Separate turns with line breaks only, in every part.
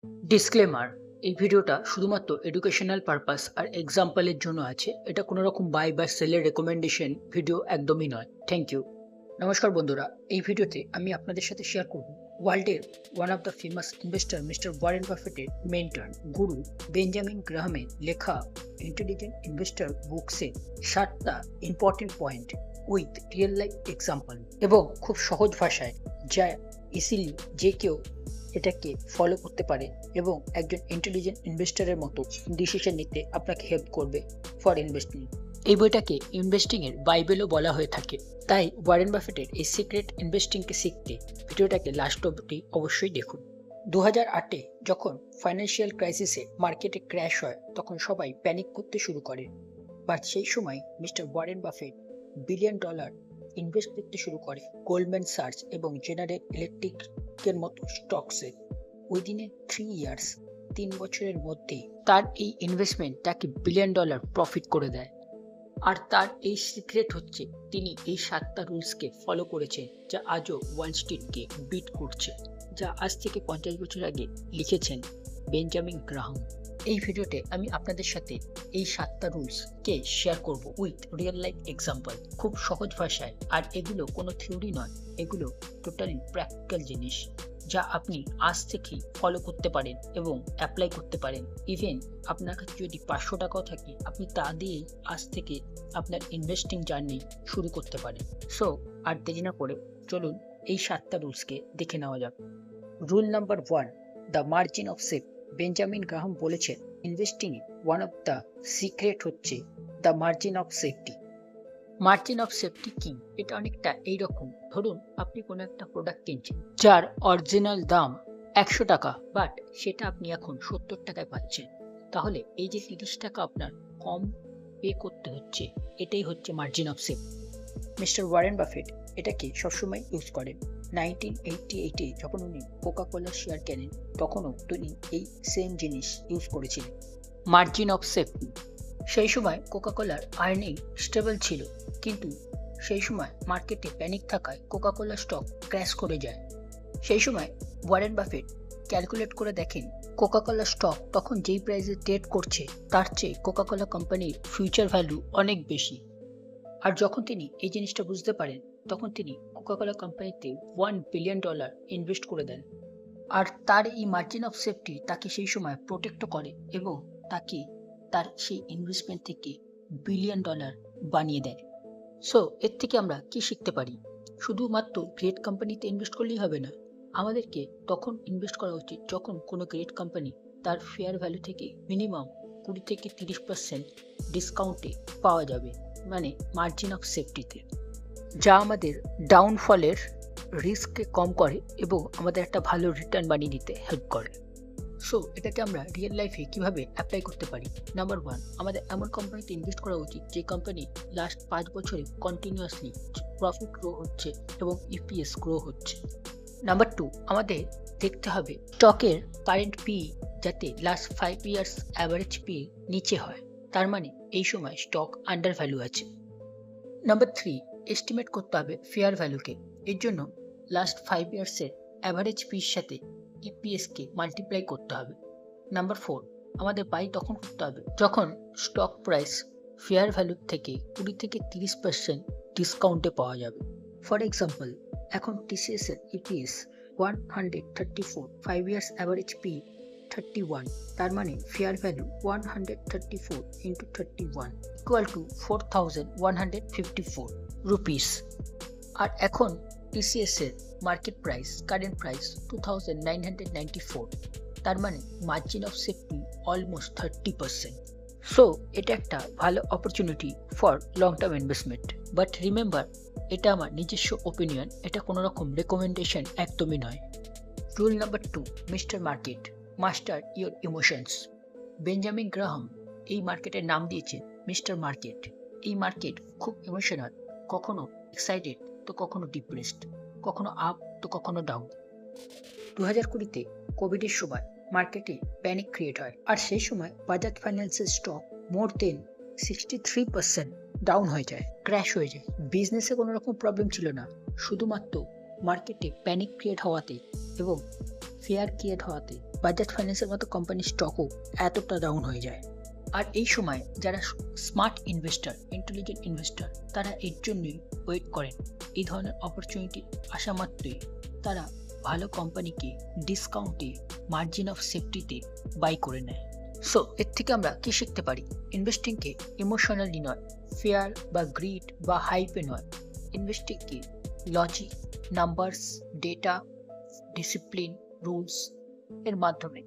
Disclaimer, এই ভিডিওটা শুধুমাত্র এডুকেশনাল পারপাস আর এক্সাম্পলের জন্য আছে। এটা কোনো রকম বাই বা সেলের রেকমেন্ডেশন ভিডিও একদমই নয়। Thank you. নমস্কার বন্ধুরা, এই ভিডিওতে আমি আপনাদের সাথে শেয়ার করব ওয়ার্ল্ডের one of the famous investor mister Warren বাফেটের মেন্টর গুরু বেঞ্জামিন গ্রাহামের লেখা ইন্টেলিজেন্ট ইনভেস্টর বুকসে 7টা important point with real life example এবং খুব সহজ ভাষায়, যা ইজিলি যে কেউ এটাকে ফলো করতে পারে এবং একজন ইন্টেলিজেন্ট ইনভেস্টরের মতো ডিসিশন নিতে আপনাকে হেল্প করবে ফর ইনভেস্টিং। এই বইটাকে ইনভেস্টিং এর বাইবেলও বলা হয়ে থাকে। তাই ওয়ারেন বাফেটের এই সিক্রেট ইনভেস্টিংকে শিখতে ভিডিওটাকে লাস্ট অবধি অবশ্যই দেখুন। 2008-এ যখন ফাইন্যান্সিয়াল ক্রাইসিসে মার্কেটে ক্র্যাশ হয়, তখন সবাই প্যানিক করতে শুরু করে। বাট সেই সময় mister Warren Buffett $1 billion invest করতে শুরু করে গোল্ডম্যান সার্চ এবং জেনারেল ইলেকট্রিকের মতো স্টকসে। উইদিন 3 ইয়ার্স, 3 বছরের মধ্যেই তার এই ইনভেস্টমেন্ট তাকে $1 বিলিয়ন প্রফিট করে দেয়। আর তার এই সিক্রেট হচ্ছে তিনি এই 7টা রুলসকে ফলো করেছেন, যা আজও ওয়াল স্ট্রিটকে বিট করছে, যা আজ থেকে 50 বছর আগে লিখেছেন বেঞ্জামিন গ্রাহাম। এই ভিডিওতে আমি আপনাদের সাথে এই 7টা রুলসকে শেয়ার করব উইথ রিয়েল লাইফ এক্সাম্পল, খুব সহজ ভাষায়। আর এগুলো কোনো থিওরি নয়, এগুলো টোটালি প্র্যাকটিক্যাল জিনিস, যা আপনি আজ থেকেই ফলো করতে পারেন এবং অ্যাপ্লাই করতে পারেন। ইভেন আপনার কাছে যদি 500 টাকাও থাকে, আপনি তা দিয়েই আজ থেকে আপনার ইনভেস্টিং জার্নি শুরু করতে পারেন। সো আর দেরি না করে চলুন এই 7টা রুলসকে দেখে নেওয়া যাক। Rule number 1, the margin of safe. Benjamin Graham বলেছেন ইনভেস্টিং এ ওয়ান অফ দ্য সিক্রেট হচ্ছে the margin of safety. Margin of safety কি? এটা অনেকটা এইরকম, ধরুন আপনি কোনো একটা প্রোডাক্ট কিনছেন যার অরিজিনাল দাম 100 টাকা, বাট সেটা আপনি এখন 70 টাকায় পাচ্ছেন। তাহলে এই যে 30 টাকা আপনার কম পে করতে হচ্ছে, এটাই হচ্ছে margin of safety. Mister Warren Buffett এটাকে সবসময় ইউজ করেন। 1988-এ যখন উনি কোকা কোলার শেয়ার কেনেন, তখনও তিনি এই সেম জিনিস ইউজ করেছিলেন, মার্জিন অফ সেফটি। সেই সময় কোকা কোলার আর্নিং স্টেবল ছিল, কিন্তু সেই সময় মার্কেটে প্যানিক থাকায় কোকা কোলা স্টক ক্র্যাশ করে যায়। সেই সময় ওয়ারেন বাফেট ক্যালকুলেট করে দেখেন কোকা কোলা স্টক তখন যেই প্রাইসে ট্রেড করছে, তার চেয়ে কোকা কোলা কোম্পানির ফিউচার ভ্যালু অনেক বেশি। আর যখন তিনি এই জিনিসটা বুঝতে পারেন, তখন তিনি কোকা কোলা কোম্পানিতে $1 বিলিয়ন ইনভেস্ট করে দেন। আর তার এই মার্জিন অফ সেফটি তাকে সেই সময় প্রোটেক্ট করে এবং তাকে তার সেই ইনভেস্টমেন্ট থেকে $1 বিলিয়ন বানিয়ে দেয়। সো এর থেকে আমরা কি শিখতে পারি? শুধুমাত্র গ্রেট কোম্পানিতে ইনভেস্ট করলেই হবে না, আমাদেরকে তখন ইনভেস্ট করা উচিত যখন কোনো গ্রেট কোম্পানি তার ফেয়ার ভ্যালু থেকে মিনিমাম 20 থেকে 30% ডিসকাউন্টে পাওয়া যাবে, মানে মার্জিন অফ সেফটিতে, যা আমাদের ডাউনফলের রিস্ককে কম করে এবং আমাদের একটা ভালো রিটার্ন বানিয়ে দিতে হেল্প করে। সো এটাকে আমরা রিয়েল লাইফে কিভাবে অ্যাপ্লাই করতে পারি? নাম্বার 1, আমাদের এমন কোম্পানিতে ইনভেস্ট করা উচিত যে কোম্পানি লাস্ট 5 বছরে কন্টিনিউয়াসলি প্রফিট গ্রো হচ্ছে এবং ইপিএস গ্রো হচ্ছে। নাম্বার 2, আমাদের দেখতে হবে স্টকের কারেন্ট পি যাতে লাস্ট 5 ইয়ার্স অ্যাভারেজ পি নিচে হয়, তার মানে এই সময় স্টক আন্ডার ভ্যালু আছে। নাম্বার 3, এস্টিমেট করতে হবে ফেয়ার ভ্যালুকে। এর জন্য লাস্ট 5 ইয়ার্সের অ্যাভারেজ পির সাথে ইপিএসকে মাল্টিপ্লাই করতে হবে। নাম্বার 4, আমাদের বাই তখন করতে হবে যখন স্টক প্রাইস ফেয়ার ভ্যালুর থেকে 20 থেকে 30% ডিসকাউন্টে পাওয়া যাবে। ফর এক্সাম্পল, এখন টিসিএস এর ইপিএস 134, 5 ইয়ার্স অ্যাভারেজ পি 31, তার মানে fair value 134 into 31 equal to 4154 rupees. আর এখন টিসিএস এর মার্কেট প্রাইস, কারেন্ট প্রাইস 2994, তার মানে margin of safety almost 30%। So এটা একটা ভালো opportunity for long term investment. But remember, এটা আমার নিজস্ব ওপিনিয়ন, এটা কোনো রকম রেকমেন্ডেশন একদমই নয়। Rule number 2, mister market, master your emotions. Benjamin Graham এই মার্কেটের নাম দিয়েছেন মিস্টার মার্কেট। এই মার্কেট খুব ইমোশনাল, কখনো এক্সাইটেড তো কখনো ডিপ্রেসড, কখনো আপ তো কখনো ডাউন। 2020-তে কোভিডের সময় মার্কেটে প্যানিক ক্রিয়েট হয়, আর সেই সময় বাজাজ ফাইন্যান্সের স্টক মোর দেন 63% ডাউন হয়ে যায়, ক্র্যাশ হয়ে যায়। বিজনেসে কোনো রকম প্রবলেম ছিল না, শুধুমাত্র মার্কেটে প্যানিক ক্রিয়েট হওয়াতে এবং ফেয়ার ক্রিয়েট হওয়াতে বাজাজ ফাইন্যান্সের মতো কোম্পানির স্টকও এতটা ডাউন হয়ে যায়। আর এই সময় যারা স্মার্ট ইনভেস্টর, ইন্টেলিজেন্ট ইনভেস্টর, তারা এর জন্যই ওয়েট করেন। এই ধরনের অপরচুনিটি আসা মাত্রই তারা ভালো কোম্পানিকে ডিসকাউন্টে, মার্জিন অফ সেফটিতে বাই করে নেয়। সো এর থেকে আমরা কি শিখতে পারি? ইনভেস্টিংকে ইমোশনালি নয়, ফেয়ার বা গ্রিড বা হাইপে নয়, ইনভেস্টিংকে logic, numbers, data, discipline, rules এর মাধ্যমে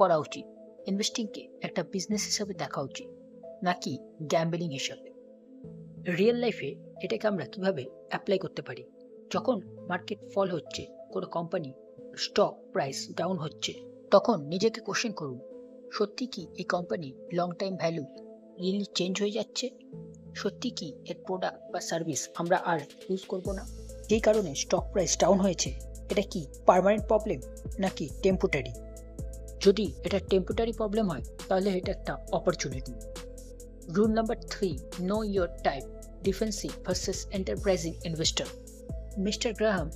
করা উচিত। ইনভেস্টিংকে একটা বিজনেস হিসাবে দেখা উচিত, নাকি গ্যাম্বলিং হিসাবে। রিয়েল লাইফে এটাকে আমরা কিভাবে অ্যাপ্লাই করতে পারি? যখন মার্কেট ফল হচ্ছে, কোনো কোম্পানি স্টক প্রাইস ডাউন হচ্ছে, তখন নিজেকে কোশ্চেন করুন, সত্যি কি এই company long time value really change হয়ে যাচ্ছে? সত্যি কি এর প্রোডাক্ট বা সার্ভিস আমরা আর ইউজ করবো না? যেই কারণে স্টক প্রাইস ডাউন হয়েছে, এটা কি পার্মানেন্ট প্রবলেম নাকি টেম্পোরারি? যদি এটা টেম্পোরারি প্রবলেম হয়, তাহলে এটা একটা opportunity. Rule number 3, know your type, defensive versus enterprising investor. Mister Graham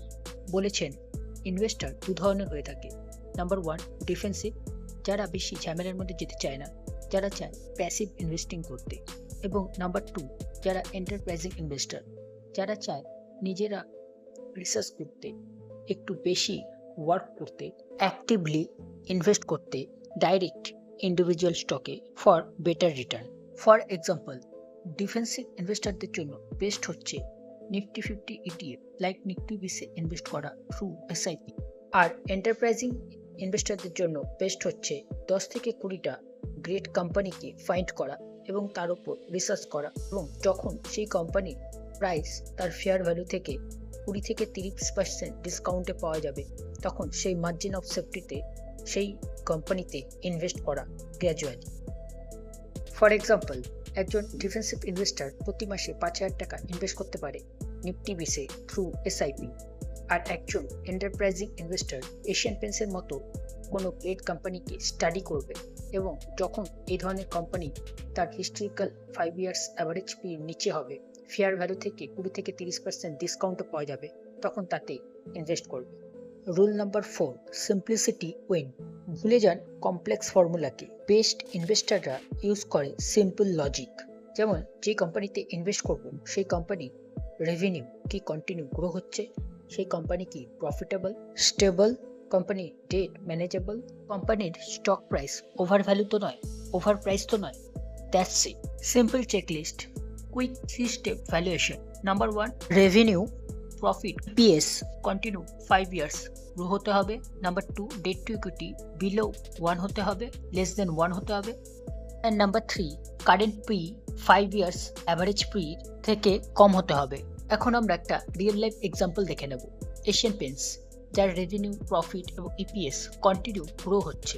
বলেছেন ইনভেস্টর দু ধরনের হয়ে থাকে। নাম্বার 1, ডিফেন্সিভ, যারা বেশি ঝামেলার মধ্যে যেতে চায় না, যারা চায় প্যাসিভ ইনভেস্টিং করতে। এবং নাম্বার 2, যারা এন্টারপ্রাইজিং ইনভেস্টর, যারা চায় নিজেরা রিসার্চ করতে, একটু বেশি ওয়ার্ক করতে, অ্যাক্টিভলি ইনভেস্ট করতে ডাইরেক্ট ইন্ডিভিজুয়াল স্টকে for better return. For example, defensive ইনভেস্টরদের জন্য বেস্ট হচ্ছে নিফটি 50 ETF লাইক নিফটি বিসে ইনভেস্ট করা থ্রু SIP। আর এন্টারপ্রাইজিং ইনভেস্টরদের জন্য বেস্ট হচ্ছে 10 থেকে 20টা গ্রেট কোম্পানিকে ফাইন্ড করা এবং তার উপর রিসার্চ করা, এবং যখন সেই কোম্পানির প্রাইস তার ফেয়ার ভ্যালু থেকে 20 থেকে 30% ডিসকাউন্টে পাওয়া যাবে, তখন সেই মার্জিন অফ সেফটিতে সেই কোম্পানিতে ইনভেস্ট করা গ্র্যাজুয়ালি। ফর এক্সাম্পল, একজন ডিফেন্সিভ ইনভেস্টর প্রতি মাসে 5,000 টাকা ইনভেস্ট করতে পারে নিফটি বিসে থ্রু SIP। আর একজন এন্টারপ্রাইজিং ইনভেস্টর এশিয়ান পেন্টসের মতো কোনো গ্রেট কোম্পানিকে স্টাডি করবে, এবং যখন এই ধরনের কোম্পানি তার হিস্ট্রিক্যাল 5 ইয়ার্স অ্যাভারেজ পি নিচে হবে, ফেয়ার ভ্যালু থেকে 20 থেকে 30% ডিসকাউন্টও পাওয়া যাবে, তখন তাতে ইনভেস্ট করবে। Rule number 4, simplicity win. ভুলে যান কমপ্লেক্স ফর্মুলাকে। বেস্ট ইনভেস্টররা ইউজ করে সিম্পল লজিক। যেমন যে কোম্পানিতে ইনভেস্ট করব, সেই কোম্পানির রেভিনিউ কি কন্টিনিউ গ্রো হচ্ছে, সেই কোম্পানি কি প্রফিটেবল, স্টেবল, কোম্পানির ডেট ম্যানেজেবল, কোম্পানির স্টক প্রাইস ওভার ভ্যালু তো নয়, ওভার প্রাইস তো নয়। That's it, simple checklist, quick 3-step valuation. Number 1, revenue, profit, PS continue 5 years grow হতে হবে। Number 2, debt to equity below 1 হতে হবে, লেস দেন 1 হতে হবে। And number 3, current P 5 years average P থেকে কম হতে হবে। এখন আমরা একটা রিয়েল লাইফ এক্সাম্পল দেখে নেব। এশিয়ান পেন্টস, যার রেভিনিউ, প্রফিট এবং EPS কন্টিনিউ গ্রো হচ্ছে,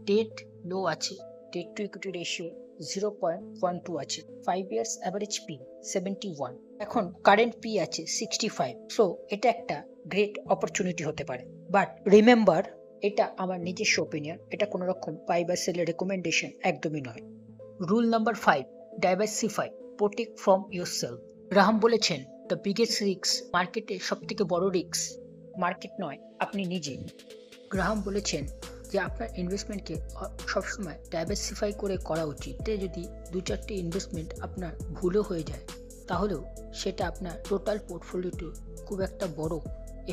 ডেট লো আছে, ডেট টু ইকুইটি রেশিও 0.12 আছে, 5 ইয়ার্স অ্যাভারেজ পি 71, এখন কারেন্ট পি আছে 65। সো এটা একটা গ্রেট অপরচুনিটি হতে পারে। বাট রিমেম্বার, এটা আমার নিজস্ব ওপিনিয়ন, এটা কোনো রকম বাই বা সেলের রেকমেন্ডেশন একদমই নয়। Rule number 5, diversify, protect from yourself. Graham বলেছেন দ্য বিগেস্ট রিস্ক, মার্কেটে সব থেকে বড় রিস্ক মার্কেট নয়, আপনি নিজে। গ্রাহাম বলেছেন যে আপনার ইনভেস্টমেন্টকে সবসময় ডাইভার্সিফাই করে করা উচিত। যদি 2-4টে ইনভেস্টমেন্ট আপনার ভুলও হয়ে যায়, তাহলেও সেটা আপনার টোটাল পোর্টফোলিওতে খুব একটা বড়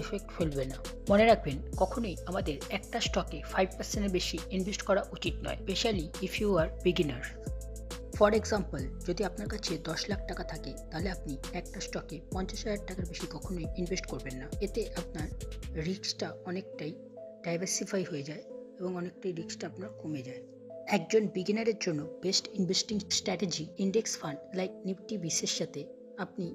এফেক্ট ফেলবে না। মনে রাখবেন, কখনোই আমাদের একটা স্টকে 5%-এর বেশি ইনভেস্ট করা উচিত নয়, specially if you are beginner. For example, যদি আপনার কাছে 10 লাখ টাকা থাকে, তাহলে আপনি একটা স্টকে 50,000 টাকার বেশি কখনোই ইনভেস্ট করবেন না। এতে আপনার রিস্কটা অনেকটাই ডাইভার্সিফাই হয়ে যায় এবং অনেকটাই রিস্কটা আপনার কমে যায়। একজন বিগিনারের জন্য best investing strategy index fund like Nifty বিসের সাথে আপনি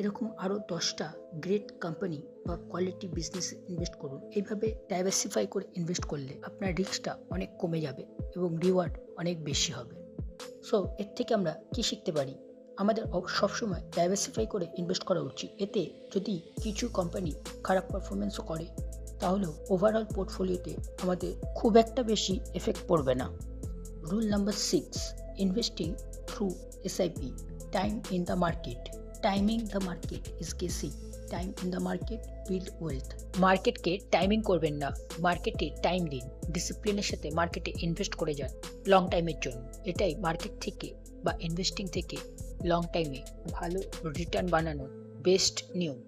এরকম আরও 10টা গ্রেট কোম্পানি বা কোয়ালিটি বিজনেসে ইনভেস্ট করুন। এইভাবে ডাইভার্সিফাই করে ইনভেস্ট করলে আপনার রিস্কটা অনেক কমে যাবে এবং রিওয়ার্ড অনেক বেশি হবে। সো এর থেকে আমরা কি শিখতে পারি? আমাদের সবসময় ডাইভার্সিফাই করে ইনভেস্ট করা উচিত। এতে যদি কিছু কোম্পানি খারাপ পারফরমেন্সও করে, তাহলেও ওভারঅল পোর্টফোলিওতে আমাদের খুব একটা বেশি এফেক্ট পড়বে না। Rule number 6, investing through SIP, time in the market. Timing the market is কেসি। Time in the market, build wealth. মার্কেটকে টাইমিং করবেন না, মার্কেটে টাইম দিন। ডিসিপ্লিনের সাথে মার্কেটে ইনভেস্ট করে যান লং টাইমের জন্য। এটাই মার্কেট থেকে বা ইনভেস্টিং থেকে লং টাইমে ভালো রিটার্ন বানানোর বেস্ট নিয়ম।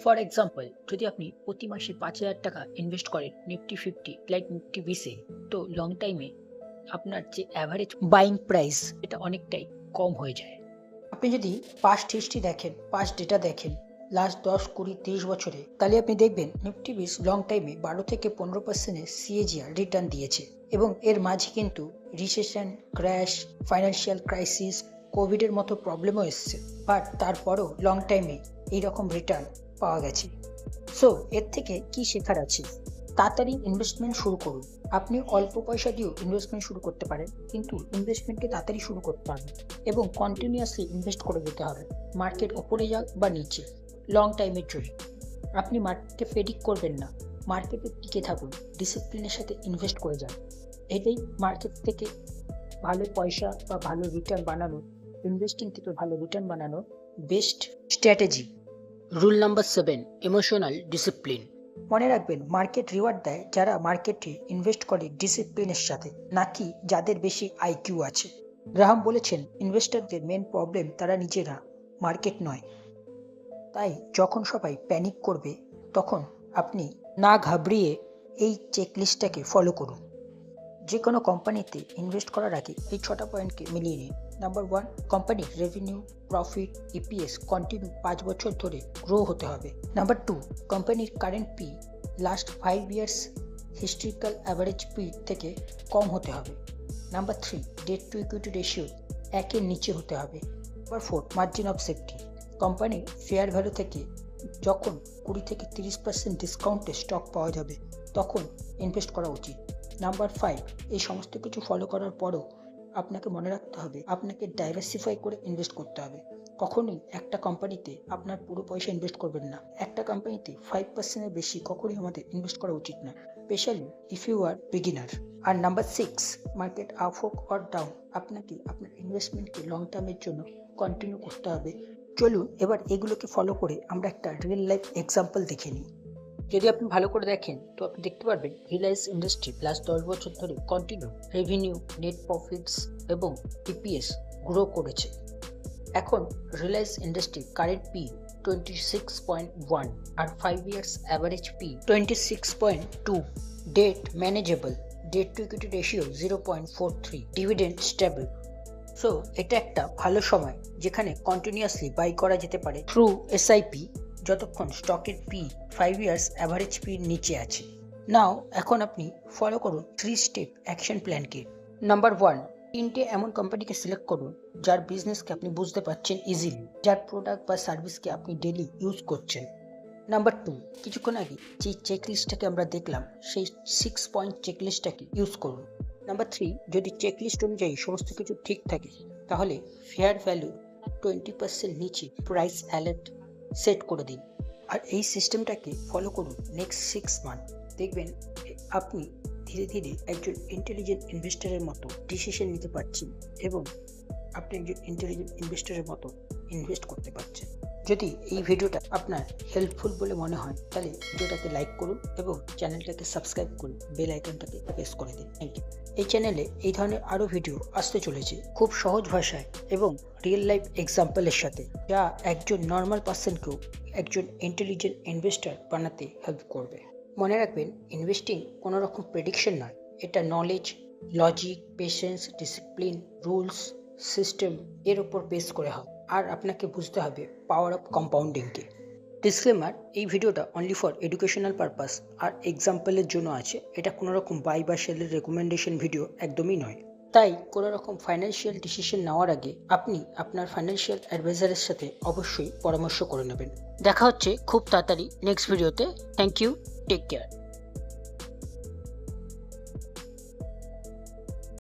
ফর এক্সাম্পল, যদি আপনি প্রতি মাসে 5,000 টাকা ইনভেস্ট করেন নিফটি 50 লাইক নিফটি 20-এ, তো লং টাইমে আপনার যে অ্যাভারেজ বাইং প্রাইস এটা অনেকটাই কম হয়ে যায়। আপনি যদি পাস্ট হিস্ট্রি দেখেন, পাস্ট ডেটা দেখেন লাস্ট 10, 20, 30 বছরে, তাহলে আপনি দেখবেন নিফটি 20 লং টাইমে 12 থেকে 15% সিএজিআর রিটার্ন দিয়েছে। এবং এর মাঝে কিন্তু রিসেশন, ক্র্যাশ, ফাইন্যান্সিয়াল ক্রাইসিস, কোভিডের মতো প্রবলেমও এসছে, বাট তারপরও লং টাইমে এইরকম রিটার্ন পাওয়া গেছে। সো এর থেকে কি শেখার আছে? তাড়াতাড়ি ইনভেস্টমেন্ট শুরু করুন। আপনি অল্প পয়সা দিয়েও ইনভেস্টমেন্ট শুরু করতে পারেন, কিন্তু ইনভেস্টমেন্টকে তাড়াতাড়ি শুরু করতে হবে এবং কন্টিনিউয়াসলি ইনভেস্ট করে যেতে হবে। মার্কেট ওপরে যাক বা নিচে, লং টাইমের জন্য আপনি মার্কেটকে প্রেডিক্ট করবেন না, মার্কেটে টিকে থাকুন, ডিসিপ্লিনের সাথে ইনভেস্ট করে যান। এটাই মার্কেট থেকে ভালো পয়সা বা ভালো রিটার্ন বানানোর, ইনভেস্টিং থেকে ভালো রিটার্ন বানানোর best strategy. Rule number 7, emotional discipline. মনে রাখবেন, মার্কেট রিওয়ার্ড দেয় যারা মার্কেটে ইনভেস্ট করে ডিসিপ্লিনের সাথে, নাকি যাদের বেশি আইকিউ আছে। গ্রাহাম বলেছেন, ইনভেস্টরদের মেন প্রবলেম তারা নিজেরা, মার্কেট নয়। তাই যখন সবাই প্যানিক করবে, তখন আপনি না ঘাবড়িয়ে এই চেকলিস্টটাকে ফলো করুন। যে কোনো কোম্পানিতে ইনভেস্ট করার আগে এই 6টা পয়েন্টকে মিলিয়ে নিন। নাম্বার 1, কোম্পানির রেভিনিউ, প্রফিট, ইপিএস কন্টিনিউ 5 বছর ধরে গ্রো হতে হবে। নাম্বার 2, কোম্পানির current P last 5 years historical average P থেকে কম হতে হবে। Number 3, debt to equity ratio 1-এর নিচে হতে হবে। নাম্বার 4, মার্জিন অফ সেফটি, কোম্পানির ফেয়ার ভ্যালু থেকে যখন 20 থেকে 30% ডিসকাউন্টে স্টক পাওয়া যাবে, তখন ইনভেস্ট করা উচিত। নাম্বার 5, এই সমস্ত কিছু ফলো করার পরও আপনাকে মনে রাখতে হবে, আপনাকে ডাইভার্সিফাই করে ইনভেস্ট করতে হবে। কখনোই একটা কোম্পানিতে আপনার পুরো পয়সা ইনভেস্ট করবেন না। একটা কোম্পানিতে 5%-এর বেশি কখনোই আমাদের ইনভেস্ট করা উচিত না, specially if you are beginner. আর নাম্বার 6, মার্কেট আপ হোক অর ডাউন, আপনাকে আপনার ইনভেস্টমেন্টকে লং টার্মের জন্য কন্টিনিউ করতে হবে। চলুন এবার এগুলোকে ফলো করে আমরা একটা রিয়েল লাইফ এক্সাম্পল দেখে নিই। যদি আপনি ভালো করে দেখেন, তো আপনি দেখতে পারবেন রিলায়েন্স ইন্ডাস্ট্রি প্লাস 10 বছর ধরে কন্টিনিউ রেভিনিউ, নেট প্রফিটস এবং ইপিএস গ্রো করেছে। এখন রিলায়েন্স ইন্ডাস্ট্রি কারেন্ট পি 26.1 আর 5 years average P 26.2, debt manageable, debt to equity ratio 0.43, dividend stable. So এটা একটা ভালো সময় যেখানে কন্টিনিউয়াসলি বাই করা যেতে পারে থ্রু এসআইপি, যতক্ষণ স্টকের পি 5 ইয়ার্স অ্যাভারেজ পির নিচে আছে। নাও এখন আপনি ফলো করুন 3 স্টেপ অ্যাকশন প্ল্যানকে। নাম্বার 1, 3টে এমন কোম্পানিকে সিলেক্ট করুন যার বিজনেসকে আপনি বুঝতে পারছেন ইজিলি, যার প্রোডাক্ট বা সার্ভিসকে আপনি ডেলি ইউজ করছেন। নাম্বার 2, কিছুক্ষণ আগে যে চেকলিস্টটাকে আমরা দেখলাম, সেই 6 পয়েন্ট চেকলিস্টটাকে ইউজ করুন। নাম্বার 3, যদি চেকলিস্ট অনুযায়ী সমস্ত কিছু ঠিক থাকে, তাহলে ফেয়ার ভ্যালু 20% নিচে প্রাইস অ্যালার্ট সেট করে দিন। আর এই সিস্টেমটাকে ফলো করুন নেক্সট 6 মান্থ। দেখবেন আপনি ধীরে ধীরে একজন ইন্টেলিজেন্ট ইনভেস্টরের মতো ডিসিশন নিতে পারছেন এবং আপনি একজন ইন্টেলিজেন্ট ইনভেস্টরের মতো ইনভেস্ট করতে পারছেন। যদি এই ভিডিওটা আপনার হেল্পফুল বলে মনে হয়, তাহলে ভিডিওটাকে লাইক করুন এবং চ্যানেলটাকে সাবস্ক্রাইব করুন, বেল আইকনটাকে প্রেস করে দিন। Thank you. এই চ্যানেলে এই ধরনের আরও ভিডিও আসতে চলেছে, খুব সহজ ভাষায় এবং রিয়েল লাইফ এক্সাম্পলের সাথে, যা একজন নর্মাল পার্সনকেও একজন ইন্টেলিজেন্ট ইনভেস্টর বানাতে হেল্প করবে। মনে রাখবেন, ইনভেস্টিং কোনো রকম প্রেডিকশন নয়, এটা knowledge, logic, patience, discipline, rules, system এর উপর বেস করে হয়। আর আপনাকে বুঝতে হবে পাওয়ার অফ কম্পাউন্ডিংকে। ডিসক্লেমার, এই ভিডিওটা অনলি ফর এডুকেশনাল পারপাস আর এক্সাম্পলের জন্য আছে। এটা কোনো রকম বাই বা সেলের রেকমেন্ডেশন ভিডিও একদমই নয়। তাই কোনো রকম ফাইন্যান্সিয়াল ডিসিশন নেওয়ার আগে আপনি আপনার ফাইন্যান্সিয়াল অ্যাডভাইজারের সাথে অবশ্যই পরামর্শ করে নেবেন। দেখা হচ্ছে খুব তাড়াতাড়ি নেক্সট ভিডিওতে। Thank you, take care.